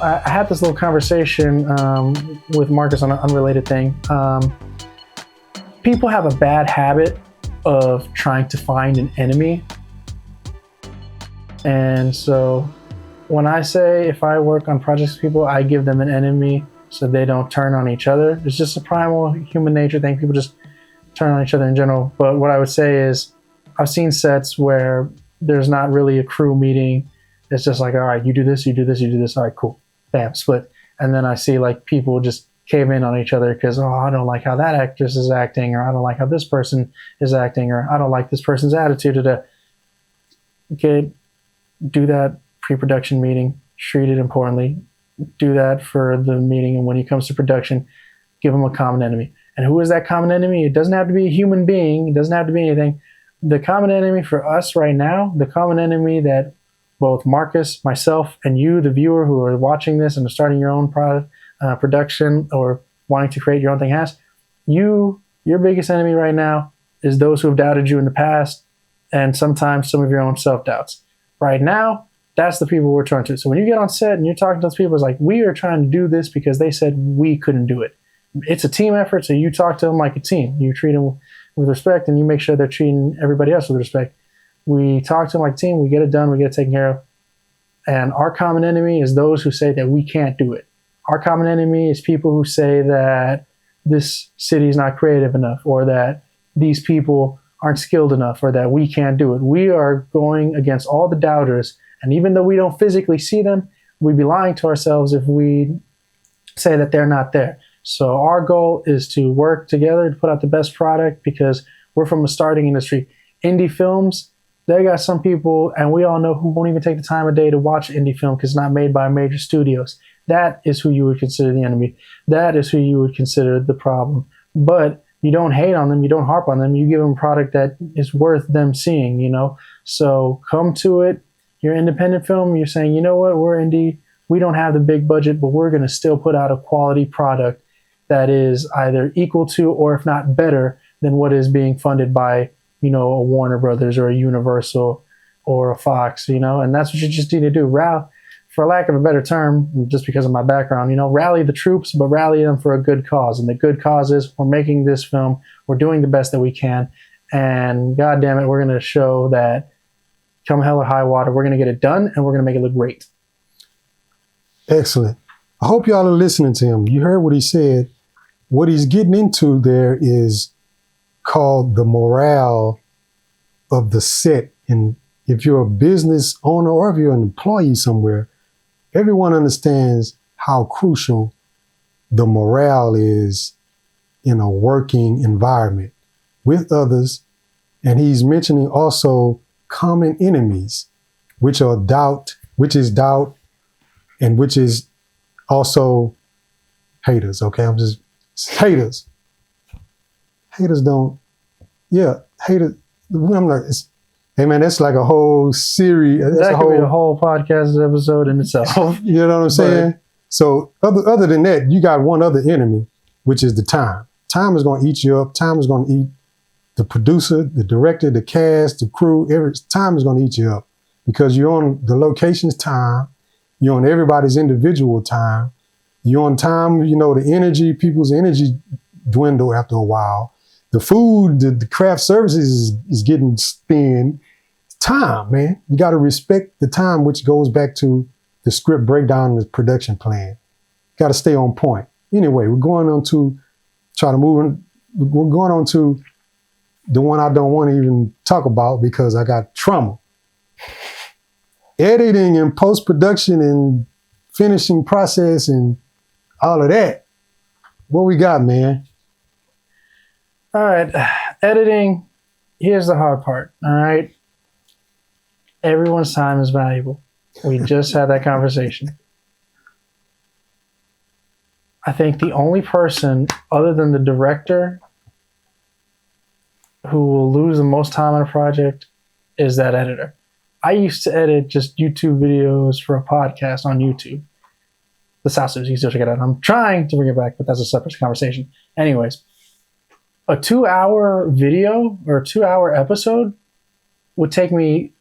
I had this little conversation with Marcus on an unrelated thing. People have a bad habit of trying to find an enemy. And so when I say if I work on projects with people, I give them an enemy so they don't turn on each other. It's just a primal human nature thing. People just turn on each other in general. But what I would say is I've seen sets where there's not really a crew meeting. It's just like, all right, you do this, you do this, you do this. All right, cool. Bam, split. And then I see like people just cave in on each other because, oh, I don't like how that actress is acting, or I don't like how this person is acting, or I don't like this person's attitude. Okay, do that pre-production meeting, treat it importantly. Do that for the meeting, and when it comes to production, give them a common enemy. And who is that common enemy? It doesn't have to be a human being. It doesn't have to be anything. The common enemy for us right now, the common enemy that both Marcus, myself, and you, the viewer who are watching this and are starting your own production or wanting to create your own thing has, your biggest enemy right now is those who have doubted you in the past, and sometimes some of your own self-doubts. Right now, that's the people we're trying to. So when you get on set and you're talking to those people, it's like, we are trying to do this because they said we couldn't do it. It's a team effort, so you talk to them like a team. You treat them with respect, and you make sure they're treating everybody else with respect. We talk to them like a team, we get it done, we get it taken care of. And our common enemy is those who say that we can't do it. Our common enemy is people who say that this city is not creative enough, or that these people aren't skilled enough, or that we can't do it. We are going against all the doubters. And even though we don't physically see them, we'd be lying to ourselves if we say that they're not there. So our goal is to work together to put out the best product, because we're from a starting industry. Indie films, they got some people, and we all know, who won't even take the time of day to watch indie film because it's not made by major studios. That is who you would consider the enemy. That is who you would consider the problem. But you don't hate on them. You don't harp on them. You give them a product that is worth them seeing, you know? So come to it. You're independent film. You're saying, you know what? We're indie. We don't have the big budget, but we're going to still put out a quality product that is either equal to, or if not better than, what is being funded by, you know, a Warner Brothers or a Universal or a Fox, you know? And that's what you just need to do. For lack of a better term, just because of my background, you know, rally the troops, but rally them for a good cause. And the good cause is, we're making this film, we're doing the best that we can, and God damn it, we're going to show that come hell or high water, we're going to get it done, and we're going to make it look great. Excellent. I hope y'all are listening to him. You heard what he said. What he's getting into there is called the morale of the set. And if you're a business owner, or if you're an employee somewhere, everyone understands how crucial the morale is in a working environment with others. And he's mentioning also common enemies, which is doubt, and which is also haters. Okay, haters. Haters don't, haters. I'm like, hey man, that's like a whole series. That could be a whole podcast episode in itself. You know what I'm saying? So other than that, you got one other enemy, which is the time. Time is going to eat you up. Time is going to eat the producer, the director, the cast, the crew. Time is going to eat you up, because you're on the location's time. You're on everybody's individual time. You're on time, you know, the energy, people's energy dwindle after a while. The food, the craft services is getting thin. Time, man. You got to respect the time, which goes back to the script breakdown and the production plan. Got to stay on point. Anyway, we're going on to the one I don't want to even talk about because I got trauma. Editing and post-production and finishing process and all of that. What we got, man? All right, editing, here's the hard part, all right? Everyone's time is valuable. We just had that conversation. I think the only person other than the director who will lose the most time on a project is that editor. I used to edit just YouTube videos for a podcast on YouTube. The South Suits, you still check it out. I'm trying to bring it back, but that's a separate conversation. Anyways, a 2-hour video or a 2-hour episode would take me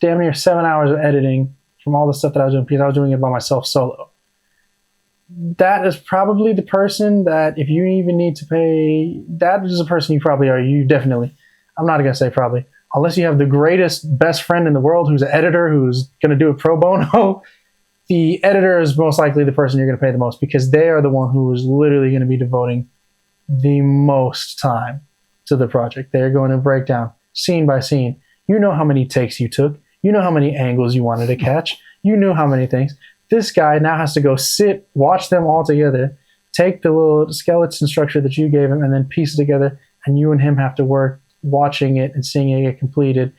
damn near 7 hours of editing from all the stuff that I was doing, because I was doing it by myself solo. that is probably the person that if you even need to pay, that is the person you probably are. You definitely, I'm not going to say probably, unless you have the greatest best friend in the world who's an editor who's going to do it pro bono, the editor is most likely the person you're going to pay the most because they are the one who is literally going to be devoting the most time to the project. They're going to break down scene by scene. You know how many takes you took. You know how many angles you wanted to catch. You knew how many things. This guy now has to go sit, watch them all together, take the little skeleton structure that you gave him, and then piece it together. And you and him have to work watching it and seeing it get completed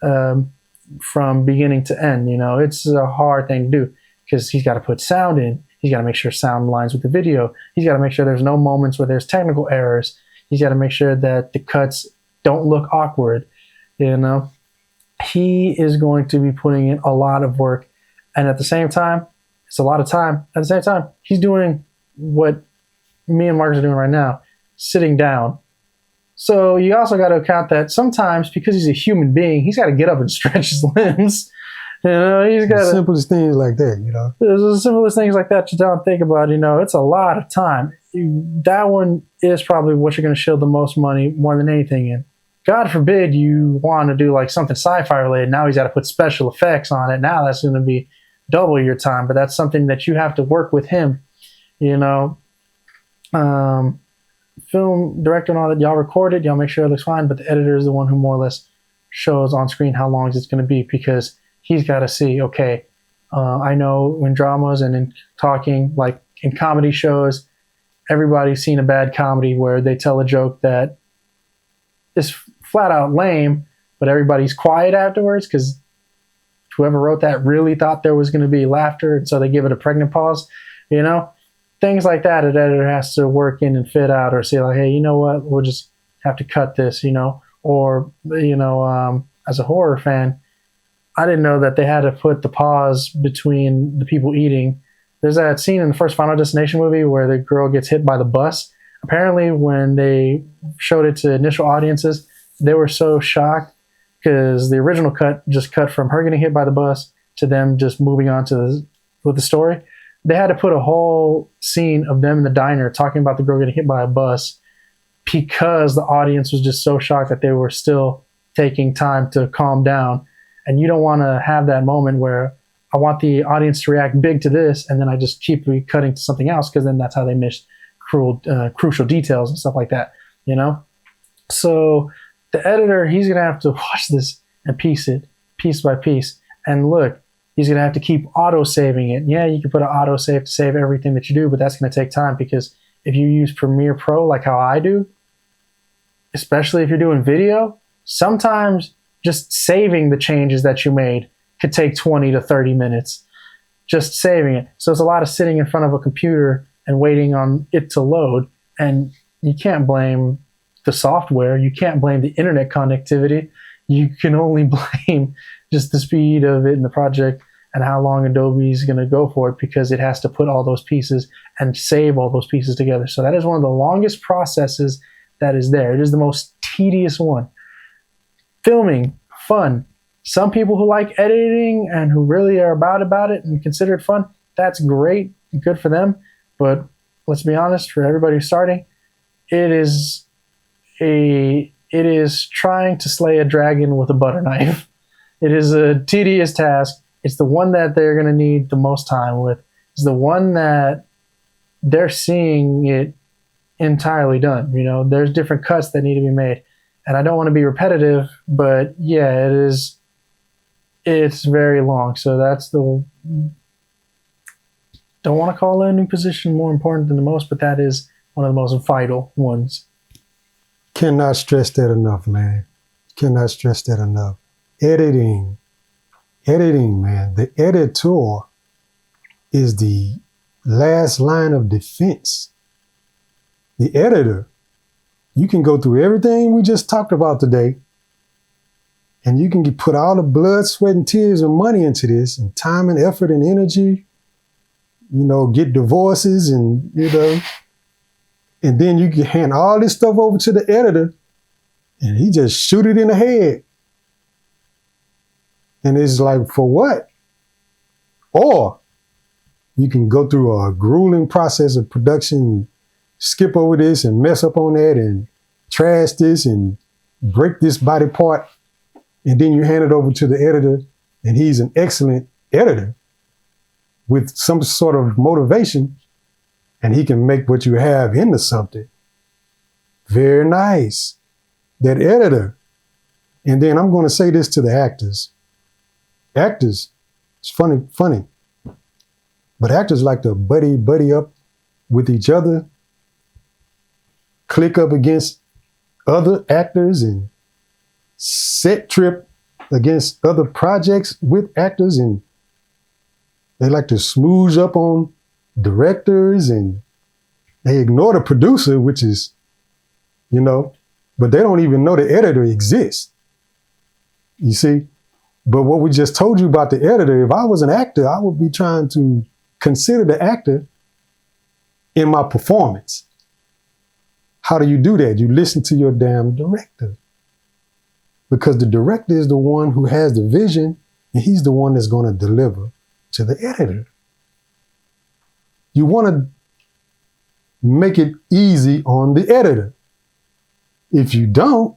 from beginning to end. You know, it's a hard thing to do because he's got to put sound in. He's got to make sure sound aligns with the video. He's got to make sure there's no moments where there's technical errors. He's got to make sure that the cuts don't look awkward. You know, he is going to be putting in a lot of work. And at the same time, it's a lot of time. At the same time, he's doing what me and Marcus are doing right now, sitting down. So you also got to account that sometimes, because he's a human being, he's got to get up and stretch his limbs. You know, he's got the simplest things like that, you know. There's the simplest things like that you don't think about. You know, it's a lot of time. That one is probably what you're going to shield the most money more than anything in. God forbid you want to do like something sci-fi related. Now he's got to put special effects on it. Now that's going to be double your time, but that's something that you have to work with him. You know, film director and all that, y'all record it, y'all make sure it looks fine, but the editor is the one who more or less shows on screen how long it's going to be because he's got to see, okay, I know in dramas and in talking, like in comedy shows, everybody's seen a bad comedy where they tell a joke that is flat out lame, but everybody's quiet afterwards because whoever wrote that really thought there was going to be laughter, and so they give it a pregnant pause. You know, things like that an editor has to work in and fit out, or say like, hey, you know what, we'll just have to cut this, you know. Or, you know, as a horror fan, I didn't know that they had to put the pause between the people eating. There's that scene in the first Final Destination movie where the girl gets hit by the bus. Apparently, when they showed it to initial audiences, they were so shocked because the original cut just cut from her getting hit by the bus to them just moving on to with the story. They had to put a whole scene of them in the diner talking about the girl getting hit by a bus because the audience was just so shocked that they were still taking time to calm down. And you don't want to have that moment where I want the audience to react big to this and then I just keep cutting to something else because then that's how they miss crucial details and stuff like that, you know? So the editor, he's going to have to watch this and piece it piece by piece. And look, he's going to have to keep auto-saving it. Yeah, you can put an auto-save to save everything that you do, but that's going to take time because if you use Premiere Pro like how I do, especially if you're doing video, sometimes just saving the changes that you made could take 20 to 30 minutes. Just saving it. So it's a lot of sitting in front of a computer and waiting on it to load. And you can't blame the software. You can't blame the internet connectivity. You can only blame just the speed of it in the project and how long Adobe is going to go for it because it has to put all those pieces and save all those pieces together. So that is one of the longest processes that is there. It is the most tedious one. Filming, fun. Some people who like editing and who really are about it and consider it fun, that's great. Good for them. But let's be honest, for everybody who's starting, it is trying to slay a dragon with a butter knife. It is a tedious task. It's the one that they're going to need the most time with. It's the one that they're seeing it entirely done. You know, there's different cuts that need to be made. And I don't want to be repetitive, but yeah, it's very long. So that's the, don't want to call landing position more important than the most, but that is one of the most vital ones. Cannot stress that enough, man. Cannot stress that enough. Editing, man. The editor is the last line of defense. The editor, you can go through everything we just talked about today, and you can put all the blood, sweat, and tears and money into this, and time and effort and energy, you know, get divorces and, you know, and then you can hand all this stuff over to the editor, and he just shoot it in the head. And it's like, for what? Or You can go through a grueling process of production, skip over this and mess up on that and trash this and break this body part. And then you hand it over to the editor, and he's an excellent editor with some sort of motivation, and he can make what you have into something. Very nice. That editor. And then I'm going to say this to the actors. Actors, it's funny. But actors like to buddy up with each other, click up against other actors, and set trip against other projects with actors, and they like to smooze up on directors, and they ignore the producer, which is, but they don't even know the editor exists. You see? But what we just told you about the editor, if I was an actor, I would be trying to consider the actor in my performance. How do you do that? You listen to your damn director. Because the director is the one who has the vision, and he's the one that's going to deliver to the editor. You want to make it easy on the editor. If you don't,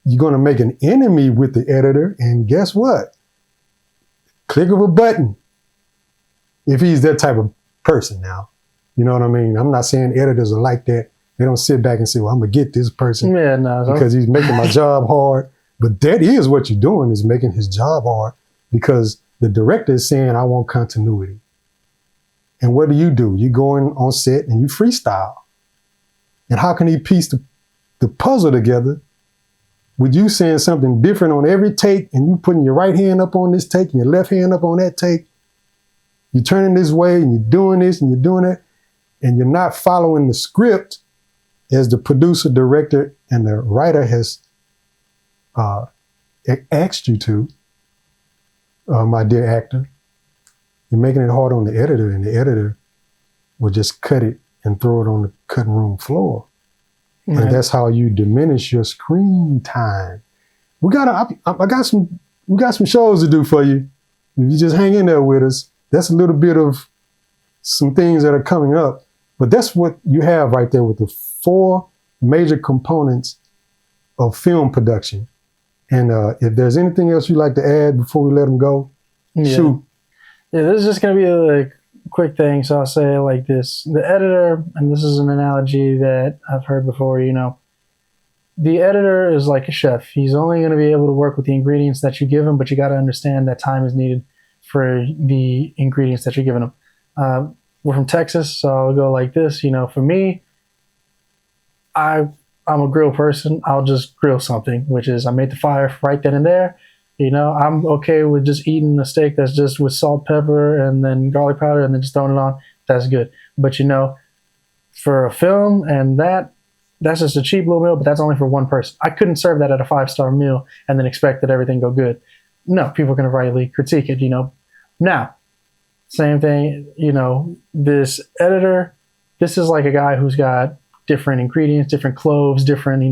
you're going to make an enemy with the editor, and guess what? Click of a button. If he's that type of person now. You know what I mean? I'm not saying editors are like that. They don't sit back and say, well, I'm going to get this person because he's making my job hard. But that is what you're doing, is making his job hard, because the director is saying, I want continuity. And what do? You go in on set and you freestyle. And how can he piece the puzzle together with you saying something different on every take, and you putting your right hand up on this take and your left hand up on that take? You're turning this way and you're doing this and you're doing that, and you're not following the script as the producer, director, and the writer has asked you to, my dear actor. You're making it hard on the editor, and the editor will just cut it and throw it on the cutting room floor. Right. And that's how you diminish your screen time. We got some shows to do for you. If you just hang in there with us, that's a little bit of some things that are coming up. But that's what you have right there with the 4 major components of film production. And if there's anything else you'd like to add before we let them go, shoot. Yeah, this is just going to be a quick thing. So I'll say it like this. The editor, and this is an analogy that I've heard before, the editor is like a chef. He's only going to be able to work with the ingredients that you give him, but you got to understand that time is needed for the ingredients that you're giving him. We're from Texas, so I'll go like this. For me, I'm a grill person. I'll just grill something, which is I made the fire right then and there. I'm okay with just eating a steak that's just with salt, pepper, and then garlic powder, and then just throwing it on. That's good. But for a film, and that's just a cheap little meal, but that's only for one person. I couldn't serve that at a 5-star meal and then expect that everything go good. No, people are going to rightly critique it. Now, same thing. This editor, this is like a guy who's got different ingredients, different cloves, different,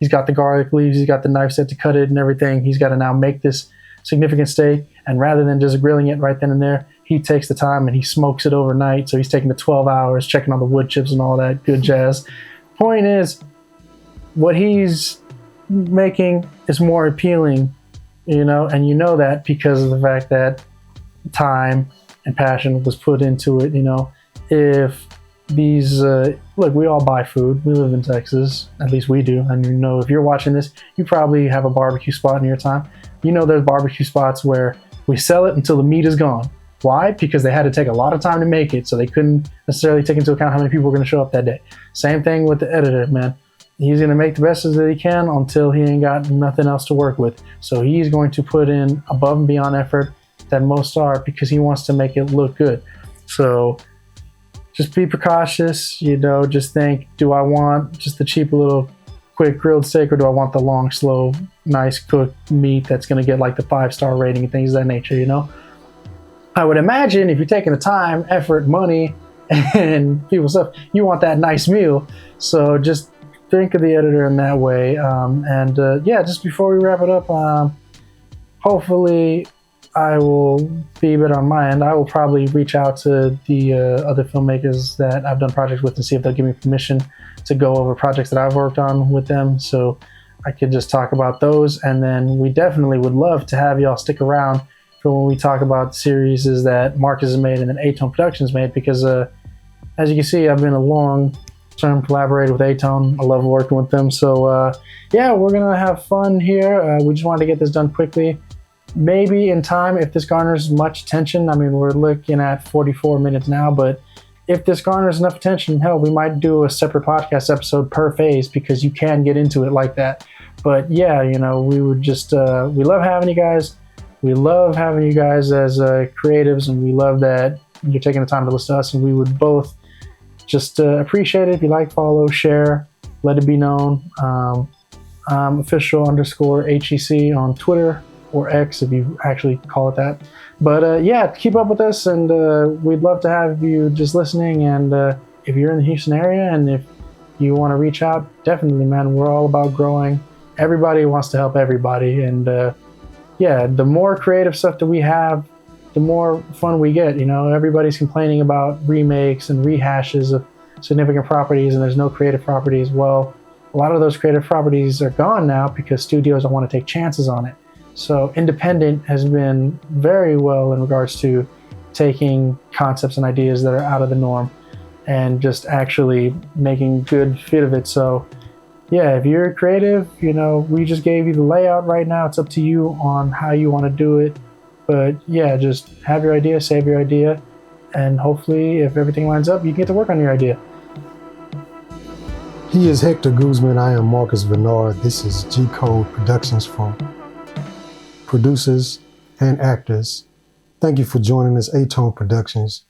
he's got the garlic leaves, he's got the knife set to cut it and everything. He's got to now make this significant steak. And rather than just grilling it right then and there, he takes the time and he smokes it overnight. So he's taking the 12 hours, checking on the wood chips and all that good jazz. Point is, what he's making is more appealing, and that because of the fact that time and passion was put into it. If these look, we all buy food. We live in Texas, at least we do. And if you're watching this, you probably have a barbecue spot in your time. There's barbecue spots where we sell it until the meat is gone. Why? Because they had to take a lot of time to make it, so they couldn't necessarily take into account how many people were going to show up that day. Same thing with the editor, man. He's going to make the best that he can until he ain't got nothing else to work with. So he's going to put in above and beyond effort that most are, because he wants to make it look good. So just be precautious, just think, do I want just the cheap little quick grilled steak, or do I want the long, slow, nice cooked meat that's going to get like the 5-star rating and things of that nature, I would imagine if you're taking the time, effort, money, and people's stuff, you want that nice meal. So just think of the editor in that way. Just before we wrap it up, hopefully I will be a bit on my end. I will probably reach out to the other filmmakers that I've done projects with and see if they'll give me permission to go over projects that I've worked on with them, so I could just talk about those. And then we definitely would love to have y'all stick around for when we talk about series that Marcus has made and then Atone Productions made, because as you can see, I've been a long-term collaborator with Atone. I love working with them. So yeah, we're gonna have fun here. We just wanted to get this done quickly. Maybe in time, if this garners much attention, I mean, we're looking at 44 minutes now, but if this garners enough attention, hell, we might do a separate podcast episode per phase, because you can get into it like that. But yeah, you know, we would just, we love having you guys. We love having you guys as creatives, and we love that you're taking the time to listen to us, and we would both just appreciate it if you like, follow, share, let it be known. Official_HEC on Twitter, or X if you actually call it that. But yeah, keep up with us, and we'd love to have you just listening. And if you're in the Houston area and if you want to reach out, definitely, man, we're all about growing. Everybody wants to help everybody. And yeah, the more creative stuff that we have, the more fun we get. You know, everybody's complaining about remakes and rehashes of significant properties, and there's no creative properties. Well, a lot of those creative properties are gone now because studios don't want to take chances on it. So independent has been very well in regards to taking concepts and ideas that are out of the norm and just actually making good fit of it. So yeah, if you're creative, you know, we just gave you the layout right now. It's up to you on how you want to do it. But yeah, just have your idea, save your idea, and hopefully if everything lines up, you can get to work on your idea. He is Hector Guzman. I am Marcus Vernard. This is G-Code Productions from producers and actors. Thank you for joining us, Atone Productions.